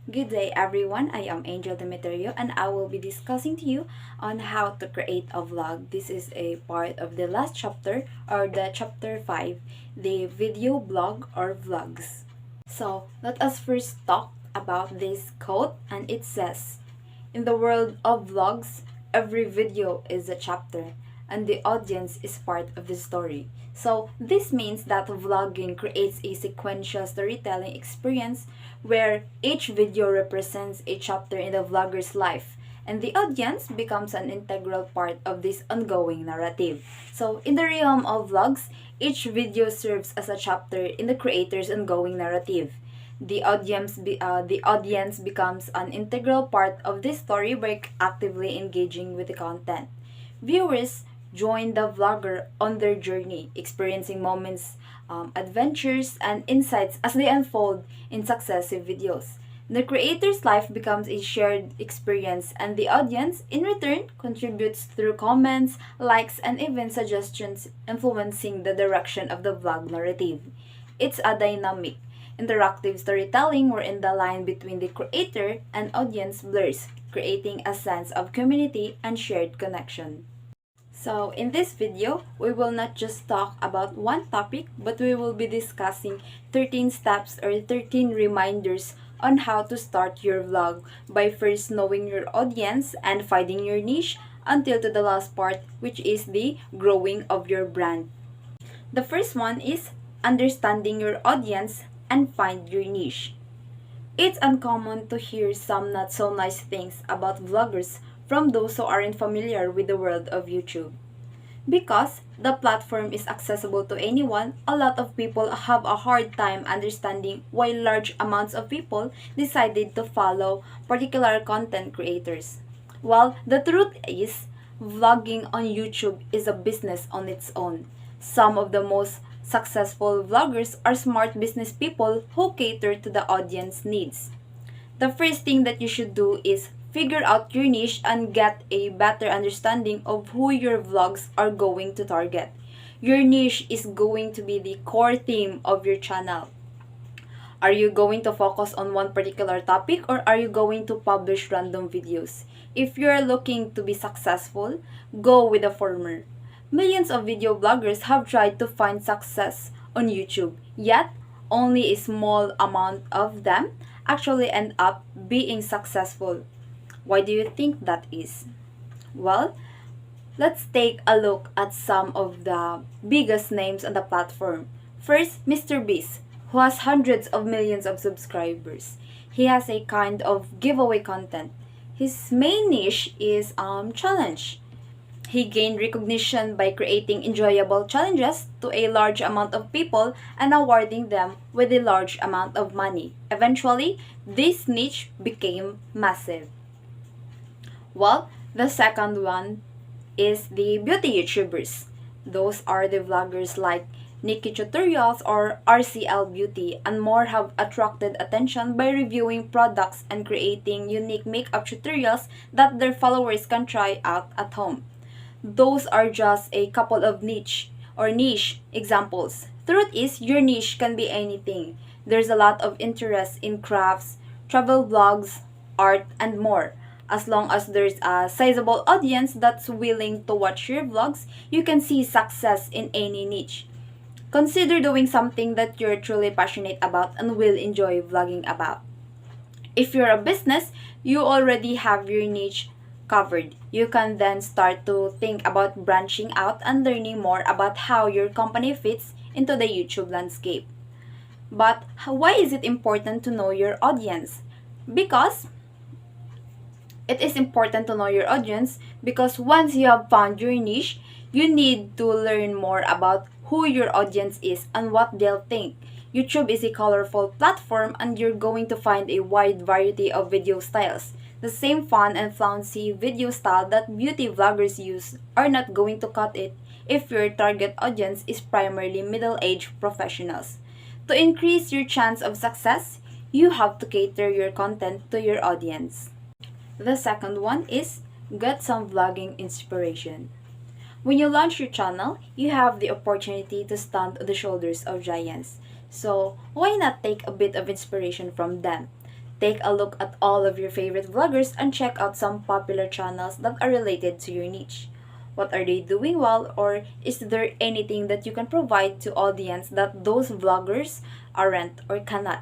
Good day everyone, I am Angel Demeterio and I will be discussing to you on how to create a vlog. This is a part of the last chapter or the chapter 5, the video blog or vlogs. So let us first talk about this quote, and it says, in the world of vlogs, every video is a chapter and the audience is part of the story. So this means that vlogging creates a sequential storytelling experience where each video represents a chapter in the vlogger's life and the audience becomes an integral part of this ongoing narrative. So in the realm of vlogs, each video serves as a chapter in the creator's ongoing narrative. The audience becomes an integral part of this story by actively engaging with the content. Viewers join the vlogger on their journey, experiencing moments, adventures, and insights as they unfold in successive videos. The creator's life becomes a shared experience, and the audience, in return, contributes through comments, likes, and even suggestions, influencing the direction of the vlog narrative. It's a dynamic, interactive storytelling wherein the line between the creator and audience blurs, creating a sense of community and shared connection. So in this video, we will not just talk about one topic, but we will be discussing 13 steps or 13 reminders on how to start your vlog by first knowing your audience and finding your niche until to the last part, which is the growing of your brand. The first one is understanding your audience and find your niche. It's uncommon to hear some not so nice things about vloggers from those who aren't familiar with the world of YouTube. Because the platform is accessible to anyone, a lot of people have a hard time understanding why large amounts of people decided to follow particular content creators. Well, the truth is, vlogging on YouTube is a business on its own. Some of the most successful vloggers are smart business people who cater to the audience needs. The first thing that you should do is figure out your niche and get a better understanding of who your vlogs are going to target. Your niche is going to be the core theme of your channel. Are you going to focus on one particular topic or are you going to publish random videos? If you're looking to be successful, go with the former. Millions of video bloggers have tried to find success on YouTube, yet only a small amount of them actually end up being successful. Why do you think that is? Well, let's take a look at some of the biggest names on the platform. First, Mr. Beast, who has hundreds of millions of subscribers. He has a kind of giveaway content. His main niche is challenge. He gained recognition by creating enjoyable challenges to a large amount of people and awarding them with a large amount of money. Eventually, this niche became massive. Well, the second one is the beauty YouTubers. Those are the vloggers like Nikki Tutorials or RCL Beauty and more have attracted attention by reviewing products and creating unique makeup tutorials that their followers can try out at home. Those are just a couple of niche examples. Truth is, your niche can be anything. There's a lot of interest in crafts, travel vlogs, art, and more. As long as there's a sizable audience that's willing to watch your vlogs, you can see success in any niche. Consider doing something that you're truly passionate about and will enjoy vlogging about. If you're a business, you already have your niche covered. You can then start to think about branching out and learning more about how your company fits into the YouTube landscape. But why is it important to know your audience? Because it is important to know your audience because once you have found your niche, you need to learn more about who your audience is and what they'll think. YouTube is a colorful platform and you're going to find a wide variety of video styles. The same fun and flouncy video style that beauty vloggers use are not going to cut it if your target audience is primarily middle-aged professionals. To increase your chance of success, you have to cater your content to your audience. The second one is get some vlogging inspiration. When you launch your channel, you have the opportunity to stand on the shoulders of giants. So, why not take a bit of inspiration from them? Take a look at all of your favorite vloggers and check out some popular channels that are related to your niche. What are they doing well, or is there anything that you can provide to audience that those vloggers aren't or cannot?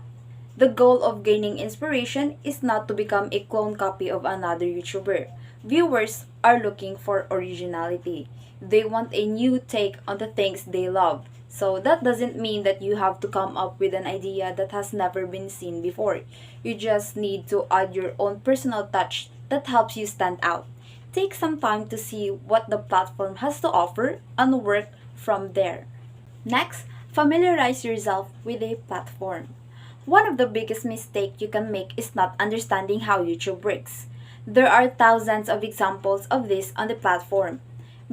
The goal of gaining inspiration is not to become a clone copy of another YouTuber. Viewers are looking for originality. They want a new take on the things they love. So that doesn't mean that you have to come up with an idea that has never been seen before. You just need to add your own personal touch that helps you stand out. Take some time to see what the platform has to offer and work from there. Next, familiarize yourself with a platform. One of the biggest mistakes you can make is not understanding how YouTube works. There are thousands of examples of this on the platform.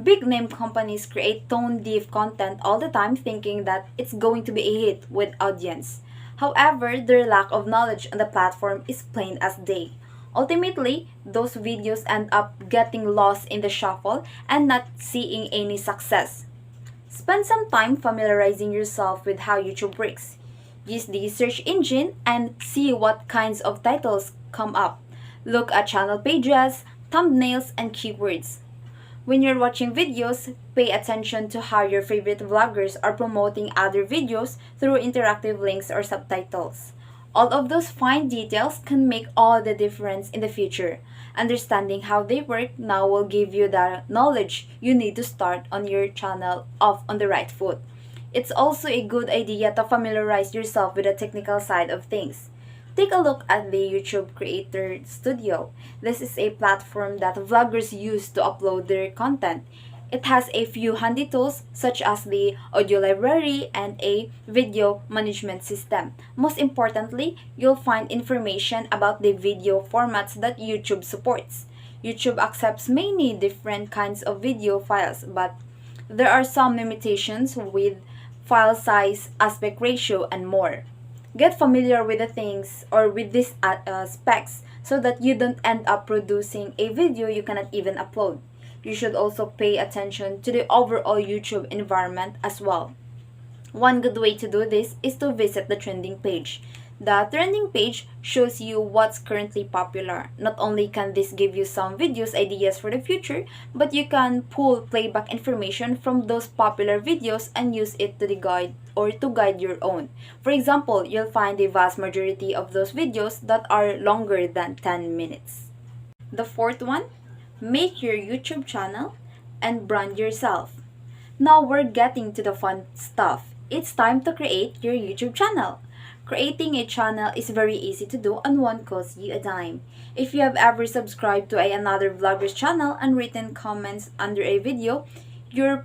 Big name companies create tone deaf content all the time thinking that it's going to be a hit with audience. However, their lack of knowledge on the platform is plain as day. Ultimately, those videos end up getting lost in the shuffle and not seeing any success. Spend some time familiarizing yourself with how YouTube works. Use the search engine and see what kinds of titles come up. Look at channel pages, thumbnails, and keywords. When you're watching videos, pay attention to how your favorite vloggers are promoting other videos through interactive links or subtitles. All of those fine details can make all the difference in the future. Understanding how they work now will give you the knowledge you need to start on your channel off on the right foot. It's also a good idea to familiarize yourself with the technical side of things. Take a look at the YouTube Creator Studio. This is a platform that vloggers use to upload their content. It has a few handy tools such as the audio library and a video management system. Most importantly, you'll find information about the video formats that YouTube supports. YouTube accepts many different kinds of video files, but there are some limitations with file size, aspect ratio, and more. Get familiar with the things or with these specs so that you don't end up producing a video you cannot even upload. You should also pay attention to the overall YouTube environment as well. One good way to do this is to visit the trending page. The trending page shows you what's currently popular. Not only can this give you some videos ideas for the future, but you can pull playback information from those popular videos and use it to guide your own. For example, you'll find the vast majority of those videos that are longer than 10 minutes. The fourth one, make your YouTube channel and brand yourself. Now we're getting to the fun stuff. It's time to create your YouTube channel. Creating a channel is very easy to do and won't cost you a dime. If you have ever subscribed to another vlogger's channel and written comments under a video, you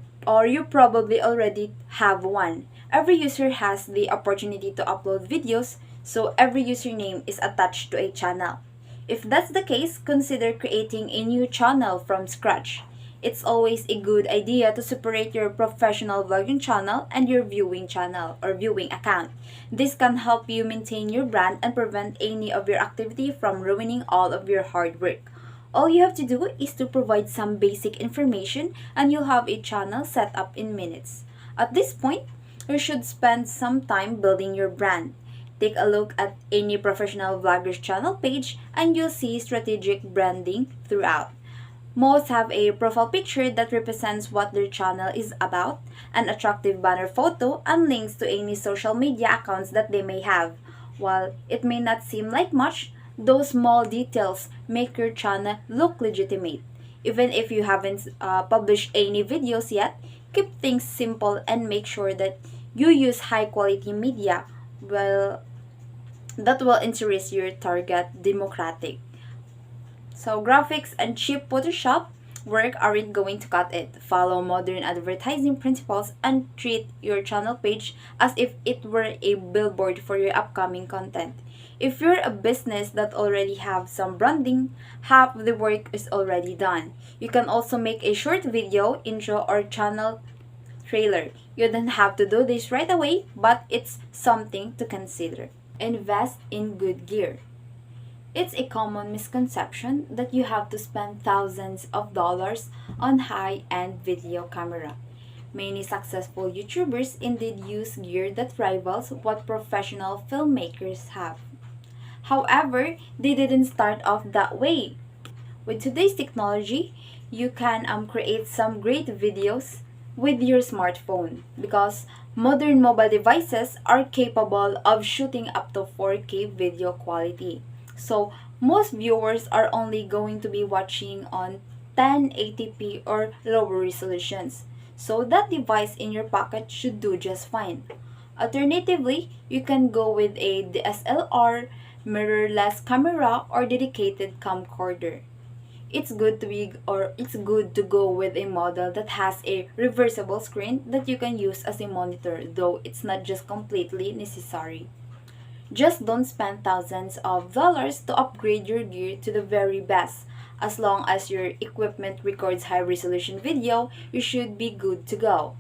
probably already have one. Every user has the opportunity to upload videos, so every username is attached to a channel. If that's the case, consider creating a new channel from scratch. It's always a good idea to separate your professional vlogging channel and your viewing channel or viewing account. This can help you maintain your brand and prevent any of your activity from ruining all of your hard work. All you have to do is to provide some basic information and you'll have a channel set up in minutes. At this point, you should spend some time building your brand. Take a look at any professional vlogger's channel page and you'll see strategic branding throughout. Most have a profile picture that represents what their channel is about, an attractive banner photo, and links to any social media accounts that they may have. While it may not seem like much, those small details make your channel look legitimate. Even if you haven't published any videos yet, keep things simple and make sure that you use high quality media that will interest your target demographic. So graphics and cheap Photoshop work aren't going to cut it. Follow modern advertising principles and treat your channel page as if it were a billboard for your upcoming content. If you're a business that already have some branding, half the work is already done. You can also make a short video, intro, or channel trailer. You don't have to do this right away, but it's something to consider. Invest in good gear. It's a common misconception that you have to spend thousands of dollars on high-end video camera. Many successful YouTubers indeed use gear that rivals what professional filmmakers have. However, they didn't start off that way. With today's technology, you can create some great videos with your smartphone because modern mobile devices are capable of shooting up to 4K video quality. So, most viewers are only going to be watching on 1080p or lower resolutions. So, that device in your pocket should do just fine. Alternatively, you can go with a DSLR, mirrorless camera, or dedicated camcorder. It's good to go with a model that has a reversible screen that you can use as a monitor, though it's not just completely necessary. Just don't spend thousands of dollars to upgrade your gear to the very best. As long as your equipment records high resolution video, you should be good to go.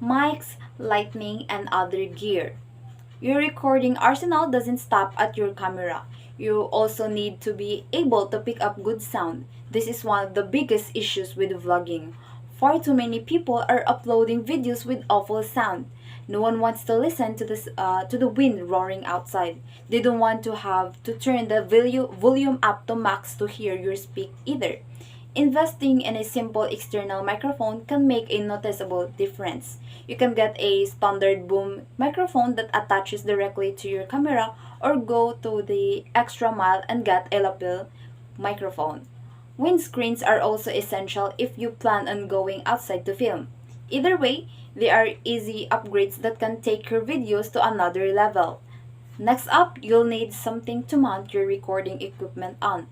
Mics, lighting, and other gear. Your recording arsenal doesn't stop at your camera. You also need to be able to pick up good sound. This is one of the biggest issues with vlogging. Far too many people are uploading videos with awful sound. No one wants to listen to the wind roaring outside. They don't want to have to turn the volume up to max to hear your speak either. Investing in a simple external microphone can make a noticeable difference. You can get a standard boom microphone that attaches directly to your camera or go to the extra mile and get a lapel microphone. Windscreens are also essential if you plan on going outside to film. Either way, they are easy upgrades that can take your videos to another level. Next up, you'll need something to mount your recording equipment on.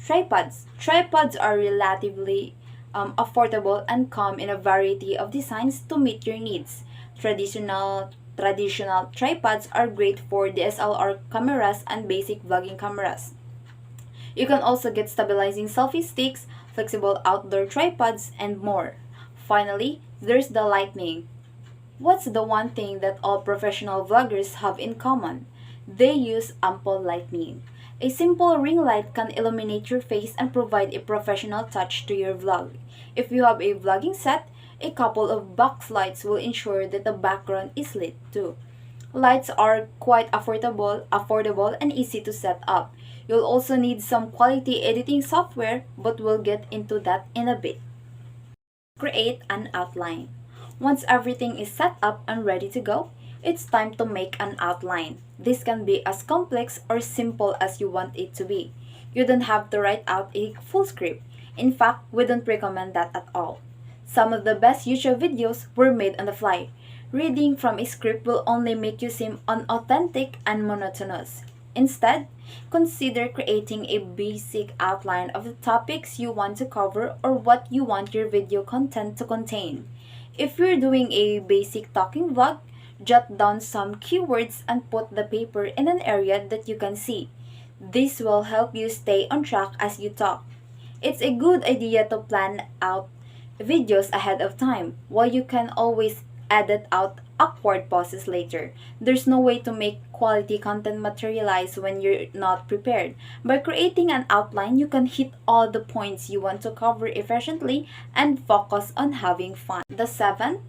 Tripods. Tripods are relatively affordable and come in a variety of designs to meet your needs. Traditional tripods are great for DSLR cameras and basic vlogging cameras. You can also get stabilizing selfie sticks, flexible outdoor tripods, and more. Finally, there's the lighting. What's the one thing that all professional vloggers have in common? They use ample lighting. A simple ring light can illuminate your face and provide a professional touch to your vlog. If you have a vlogging set, a couple of box lights will ensure that the background is lit too. Lights are quite affordable and easy to set up. You'll also need some quality editing software, but we'll get into that in a bit. Create an outline. Once everything is set up and ready to go, it's time to make an outline. This can be as complex or simple as you want it to be. You don't have to write out a full script. In fact, we don't recommend that at all. Some of the best YouTube videos were made on the fly. Reading from a script will only make you seem unauthentic and monotonous. Instead, consider creating a basic outline of the topics you want to cover or what you want your video content to contain. If you're doing a basic talking vlog, jot down some keywords and put the paper in an area that you can see. This will help you stay on track as you talk. It's a good idea to plan out videos ahead of time, while you can always edit out awkward pauses later. There's no way to make quality content materialize when you're not prepared. By creating an outline, you can hit all the points you want to cover efficiently and focus on having fun. The 7.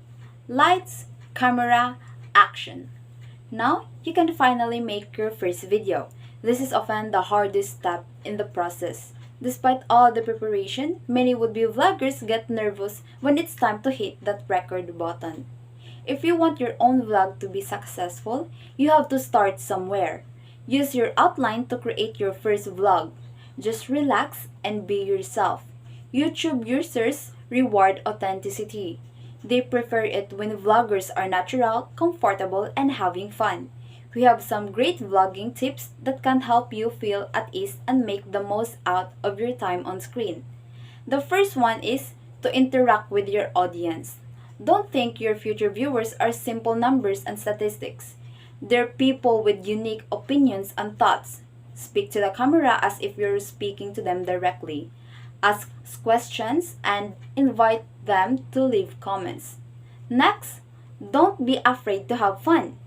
Lights, camera, action. Now, you can finally make your first video. This is often the hardest step in the process. Despite all the preparation, many would-be vloggers get nervous when it's time to hit that record button. If you want your own vlog to be successful, you have to start somewhere. Use your outline to create your first vlog. Just relax and be yourself. YouTube users reward authenticity. They prefer it when vloggers are natural, comfortable, and having fun. We have some great vlogging tips that can help you feel at ease and make the most out of your time on screen. The first one is to interact with your audience. Don't think your future viewers are simple numbers and statistics. They're people with unique opinions and thoughts. Speak to the camera as if you're speaking to them directly. Ask questions and invite them to leave comments. Next, don't be afraid to have fun.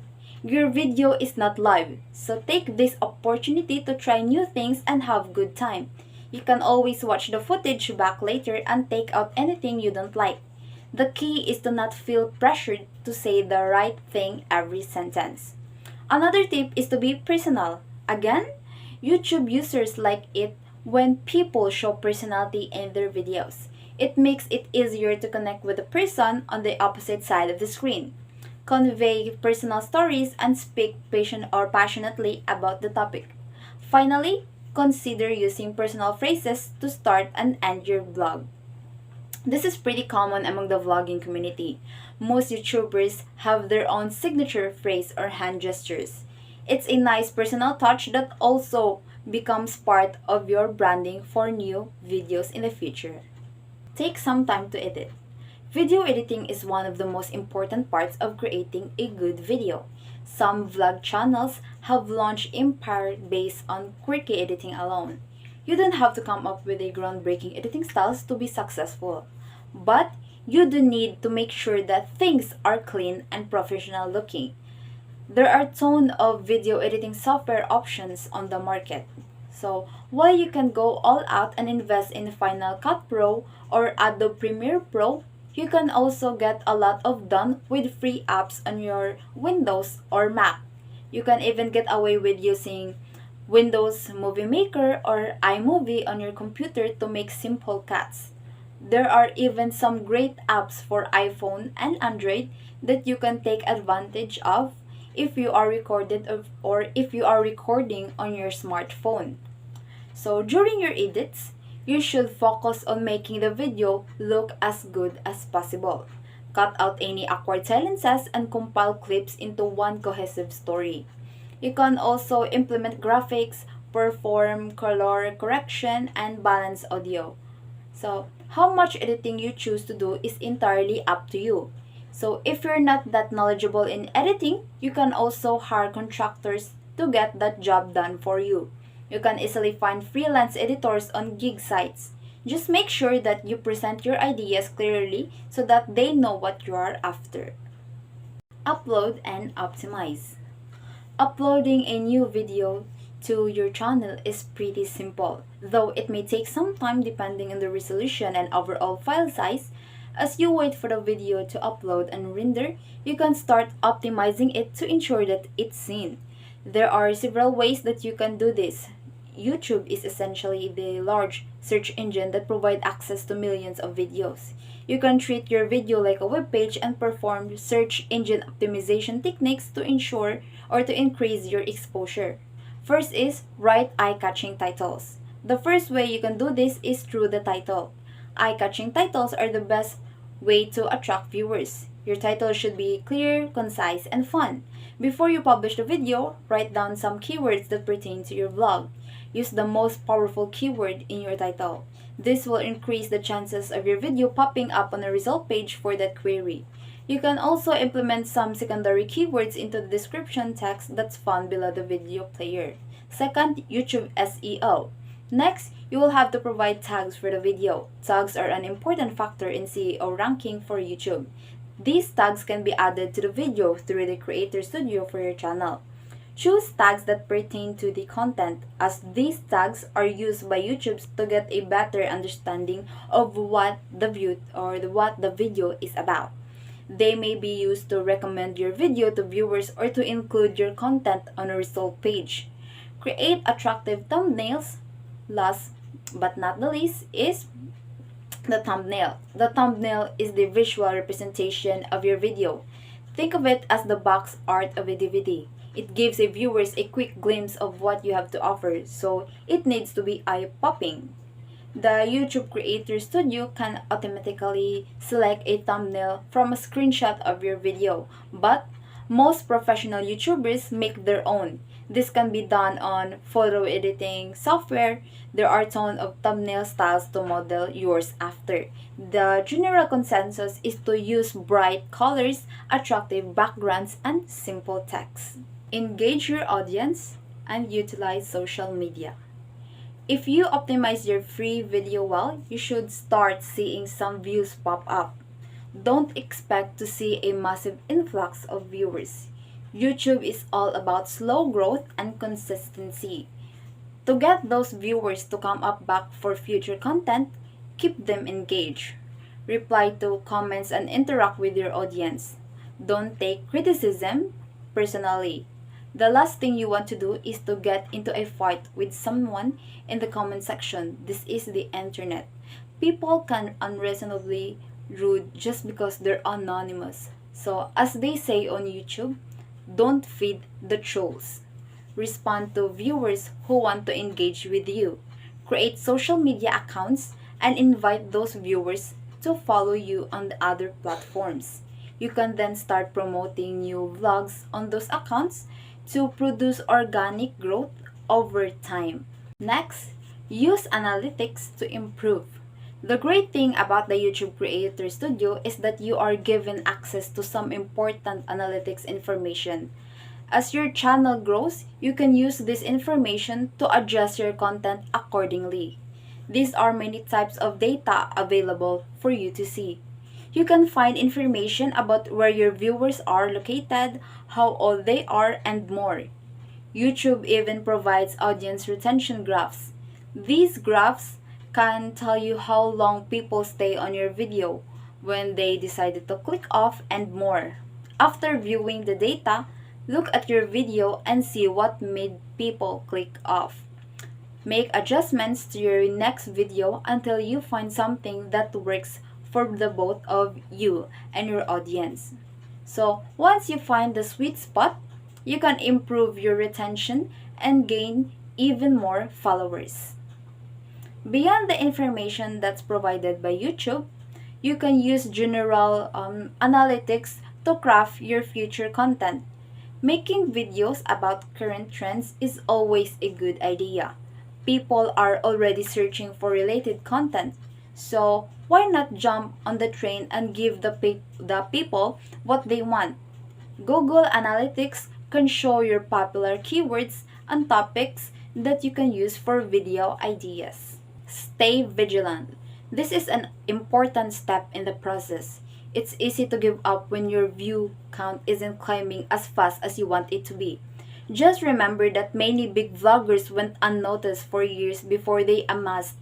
Your video is not live, so take this opportunity to try new things and have good time. You can always watch the footage back later and take out anything you don't like. The key is to not feel pressured to say the right thing every sentence. Another tip is to be personal. Again, YouTube users like it when people show personality in their videos. It makes it easier to connect with the person on the opposite side of the screen, convey personal stories, and speak patient or passionately about the topic. Finally, consider using personal phrases to start and end your vlog. This is pretty common among the vlogging community. Most YouTubers have their own signature phrase or hand gestures. It's a nice personal touch that also becomes part of your branding for new videos in the future. Take some time to edit. Video editing is one of the most important parts of creating a good video. Some vlog channels have launched empire based on quirky editing alone. You don't have to come up with a groundbreaking editing styles to be successful. But you do need to make sure that things are clean and professional looking. There are a ton of video editing software options on the market. So, while you can go all out and invest in Final Cut Pro or Adobe Premiere Pro, you can also get a lot of done with free apps on your Windows or Mac. You can even get away with using Windows Movie Maker or iMovie on your computer to make simple cuts. There are even some great apps for iPhone and Android that you can take advantage of if you are or if you are recording on your smartphone. So during your edits, you should focus on making the video look as good as possible. Cut out any awkward silences and compile clips into one cohesive story. You can also implement graphics, perform color correction, and balance audio. So, how much editing you choose to do is entirely up to you. So, if you're not that knowledgeable in editing, you can also hire contractors to get that job done for you. You can easily find freelance editors on gig sites. Just make sure that you present your ideas clearly so that they know what you are after. Upload and optimize. Uploading a new video to your channel is pretty simple, though it may take some time depending on the resolution and overall file size. As you wait for the video to upload and render, you can start optimizing it to ensure that it's seen. There are several ways that you can do this. YouTube is essentially the large search engine that provides access to millions of videos. You can treat your video like a web page and perform search engine optimization techniques to ensure or to increase your exposure. First is write eye-catching titles. The first way you can do this is through the title. Eye-catching titles are the best way to attract viewers. Your title should be clear, concise, and fun. Before you publish the video, write down some keywords that pertain to your vlog. Use the most powerful keyword in your title. This will increase the chances of your video popping up on a result page for that query. You can also implement some secondary keywords into the description text that's found below the video player. Second, YouTube SEO. Next, you will have to provide tags for the video. Tags are an important factor in SEO ranking for YouTube. These tags can be added to the video through the Creator Studio for your channel. Choose tags that pertain to the content, as these tags are used by YouTube to get a better understanding of what the video is about. They may be used to recommend your video to viewers or to include your content on a result page. Create attractive thumbnails. Last but not the least is the thumbnail. The thumbnail is the visual representation of your video. Think of it as the box art of a DVD. It gives a viewers a quick glimpse of what you have to offer, so it needs to be eye-popping. The YouTube Creator Studio can automatically select a thumbnail from a screenshot of your video, but most professional YouTubers make their own. This can be done on photo editing software. There are tons of thumbnail styles to model yours after. The general consensus is to use bright colors, attractive backgrounds, and simple text. Engage your audience and utilize social media. If you optimize your free video well, you should start seeing some views pop up. Don't expect to see a massive influx of viewers. YouTube is all about slow growth and consistency. To get those viewers to come up back for future content, keep them engaged. Reply to comments and interact with your audience. Don't take criticism personally. The last thing you want to do is to get into a fight with someone in the comment section. This is the internet. People can unreasonably rude just because they're anonymous. So, as they say on YouTube, don't feed the trolls. Respond to viewers who want to engage with you. Create social media accounts and invite those viewers to follow you on the other platforms. You can then start promoting new vlogs on those accounts to produce organic growth over time. Next, use analytics to improve. The great thing about the YouTube Creator Studio is that you are given access to some important analytics information. As your channel grows, you can use this information to adjust your content accordingly. These are many types of data available for you to see. You can find information about where your viewers are located, how old they are, and more. YouTube even provides audience retention graphs. These graphs can tell you how long people stay on your video, when they decided to click off, and more. After viewing the data, look at your video and see what made people click off. Make adjustments to your next video until you find something that works for the both of you and your audience. So, once you find the sweet spot, you can improve your retention and gain even more followers. Beyond the information that's provided by YouTube, you can use general analytics to craft your future content. Making videos about current trends is always a good idea. People are already searching for related content, so why not jump on the train and give the people what they want? Google Analytics can show your popular keywords and topics that you can use for video ideas. Stay vigilant. This is an important step in the process. It's easy to give up when your view count isn't climbing as fast as you want it to be. Just remember that many big vloggers went unnoticed for years before they amassed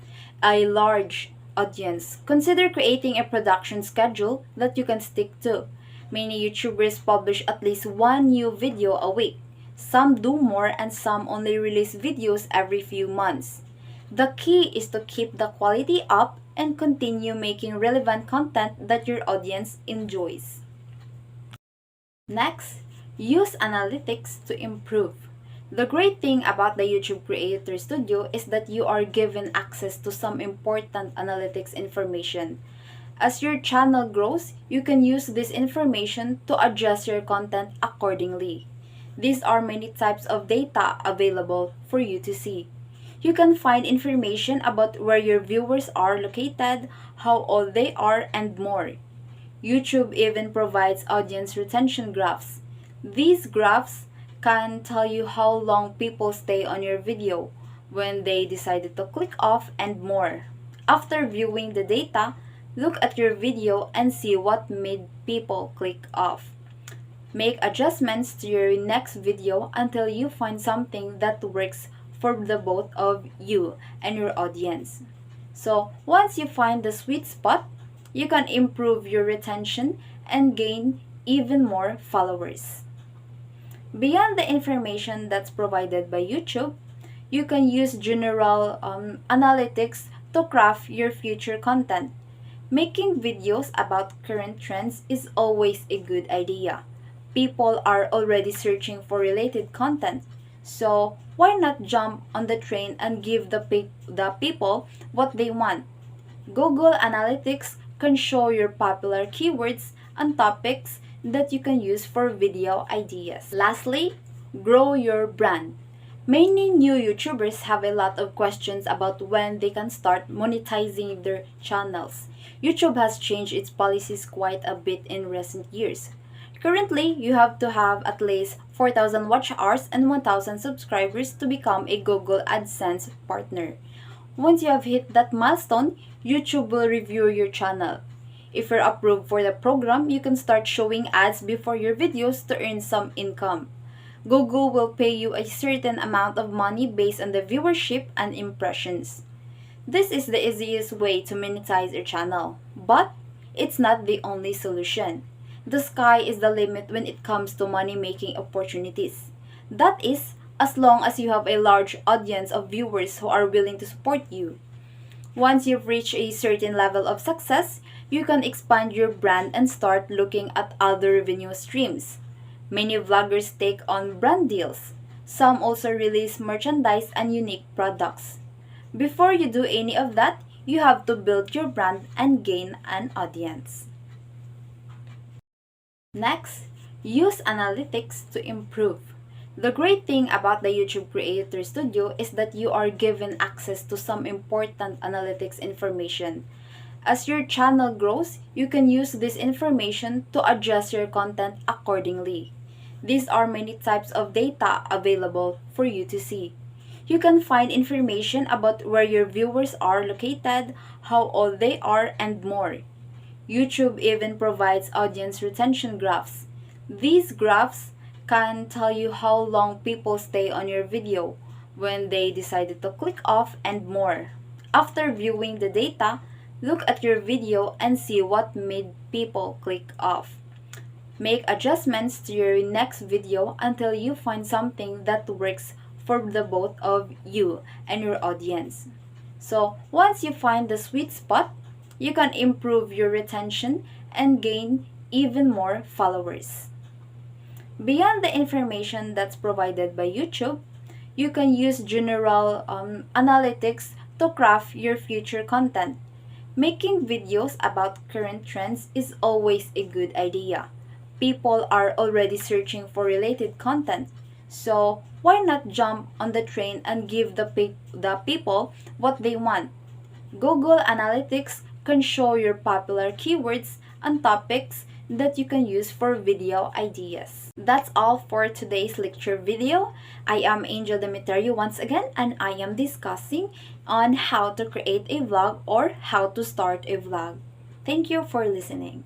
a large audience. Consider creating a production schedule that you can stick to. Many YouTubers publish at least one new video a week. Some do more and some only release videos every few months. The key is to keep the quality up and continue making relevant content that your audience enjoys. Next, use analytics to improve. The great thing about the YouTube Creator Studio is that you are given access to some important analytics information. As your channel grows, you can use this information to adjust your content accordingly. These are many types of data available for you to see. You can find information about where your viewers are located, how old they are, and more. YouTube even provides audience retention graphs. These graphs can tell you how long people stay on your video, when they decided to click off, and more. After viewing the data, look at your video and see what made people click off. Make adjustments to your next video until you find something that works for the both of you and your audience. So, once you find the sweet spot, you can improve your retention and gain even more followers. Beyond the information that's provided by YouTube, you can use general analytics to craft your future content. Making videos about current trends is always a good idea. People are already searching for related content, so why not jump on the train and give the people what they want? Google Analytics can show your popular keywords and topics that you can use for video ideas. Lastly, grow your brand. Many new YouTubers have a lot of questions about when they can start monetizing their channels. YouTube has changed its policies quite a bit in recent years. Currently, you have to have at least 4,000 watch hours and 1,000 subscribers to become a Google AdSense partner. Once you have hit that milestone, YouTube will review your channel. If you're approved for the program, you can start showing ads before your videos to earn some income. Google will pay you a certain amount of money based on the viewership and impressions. This is the easiest way to monetize your channel, but it's not the only solution. The sky is the limit when it comes to money-making opportunities. That is, as long as you have a large audience of viewers who are willing to support you. Once you've reached a certain level of success, you can expand your brand and start looking at other revenue streams. Many vloggers take on brand deals. Some also release merchandise and unique products. Before you do any of that, you have to build your brand and gain an audience. Next, use analytics to improve. The great thing about the YouTube Creator Studio is that you are given access to some important analytics information. As your channel grows, you can use this information to adjust your content accordingly. These are many types of data available for you to see. You can find information about where your viewers are located, how old they are, and more. YouTube even provides audience retention graphs. These graphs can tell you how long people stay on your video, when they decided to click off, and more. After viewing the data, look at your video and see what made people click off. Make adjustments to your next video until you find something that works for the both of you and your audience. So, once you find the sweet spot, you can improve your retention and gain even more followers. Beyond the information that's provided by YouTube, you can use general analytics to craft your future content. Making videos about current trends is always a good idea. People are already searching for related content, so why not jump on the train and give the people what they want? Google Analytics can show your popular keywords and topics that you can use for video ideas. That's all for today's lecture video. I am Angel Demeterio once again, and I am discussing on how to create a vlog or how to start a vlog. Thank you for listening.